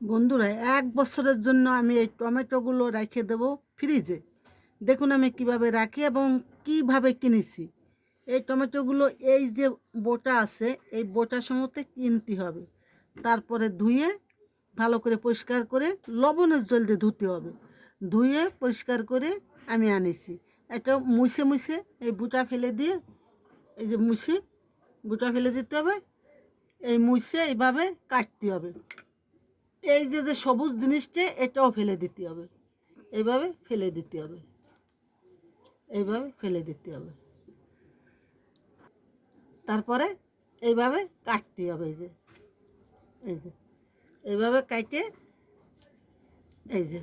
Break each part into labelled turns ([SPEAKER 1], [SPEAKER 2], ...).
[SPEAKER 1] বন্ধুরা, ১ বছরের জন্য আমি এই টমেটোগুলো রেখে দেবো ফ্রিজে। দেখুন আমি কিভাবে রাখি এবং কিভাবে কিনেছি। এই টমেটোগুলো এই যে বোটা আছে, এই বোটা সমেত কিনতে হবে। তারপরে ধুয়ে ভালো করে পরিষ্কার করে লবণের জল দিয়ে ধুতে হবে। ধুয়ে পরিষ্কার করে আমি আনিছি। এটা মুছে মুছে এই বুটা ফেলে দিয়ে, এই যে মুছে বুটা ফেলে দিতে হবে। এই মুছে এইভাবে কাটতে হবে। এই যে যে সবুজ জিনিসটা এটাও ফেলে দিতে হবে। এইভাবে ফেলে দিতে হবে, এইভাবে ফেলে দিতে হবে। তারপরে এইভাবে কাটতে হবে। এই যে এইভাবে কাটে, এই যে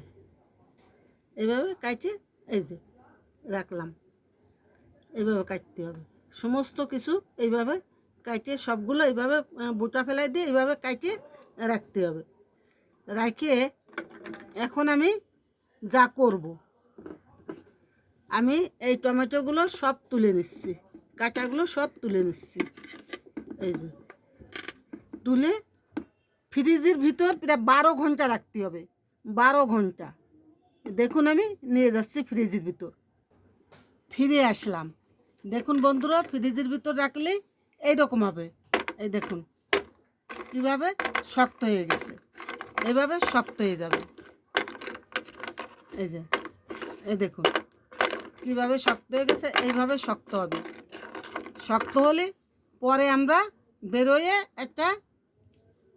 [SPEAKER 1] এইভাবে কাটে, এই যে রাখলাম। এইভাবে কাটতে হবে সমস্ত কিছু। এইভাবে কাটে সবগুলো এইভাবে বুটা ফেলাই দিয়ে এইভাবে কাটে রাখতে হবে। রাখে এখন আমি যা করব, আমি এই টমেটোগুলো সব তুলে নিচ্ছি, কাঁচাগুলো সব তুলে নিচ্ছি। এই যে তুলে ফ্রিজের ভিতর প্রায় 12 ঘন্টা রাখতে হবে। 12 ঘন্টা। দেখুন আমি নিয়ে যাচ্ছি ফ্রিজের ভিতর। ফিরে আসলাম। দেখুন বন্ধুরা, ফ্রিজের ভিতর রাখলে এইরকম হবে। এই দেখুন কীভাবে শক্ত হয়ে গেছে, এইভাবে শক্ত হয়ে যাবে। এই যে এই দেখুন কীভাবে শক্ত হয়ে গেছে, এইভাবে শক্ত হবে। শক্ত হলে পরে আমরা বেরোয়ে একটা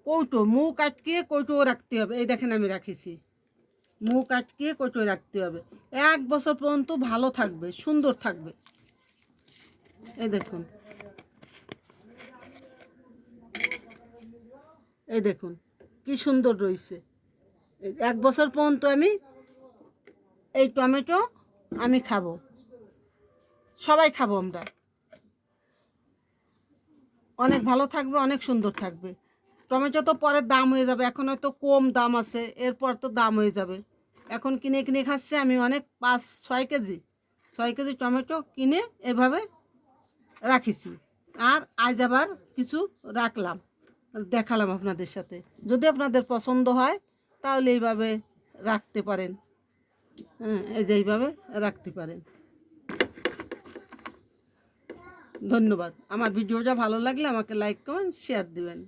[SPEAKER 1] কৌটো, মুখ আটকিয়ে কৌটো রাখতে হবে। এই দেখেন আমি রাখেছি, মুখ আটকিয়ে কৌটো রাখতে হবে। 1 বছর পর্যন্ত ভালো থাকবে, সুন্দর থাকবে। এই দেখুন, এই দেখুন কি সুন্দর রয়েছে। 1 বছর পর্যন্ত আমি এই টমেটো আমি খাবো, সবাই খাবো আমরা। অনেক ভালো থাকবে, অনেক সুন্দর থাকবে। টমেটো তো পরে দাম হয়ে যাবে, এখন হয়তো কম দাম আছে, এরপর তো দাম হয়ে যাবে। এখন কিনে কিনে খাচ্ছে আমি অনেক, 5-6 কেজি 6 কেজি টমেটো কিনে এভাবে রাখিছি। আর আজ আবার কিছু রাখলাম, দেখালাম আপনাদের সাথে। যদি আপনাদের পছন্দ হয় তাহলে এইভাবে রাখতে পারেন। হ্যাঁ, এই যে এইভাবে রাখতে পারেন। ধন্যবাদ। আমার ভিডিওটা ভালো লাগলে আমাকে লাইক কমেন্ট শেয়ার দিবেন।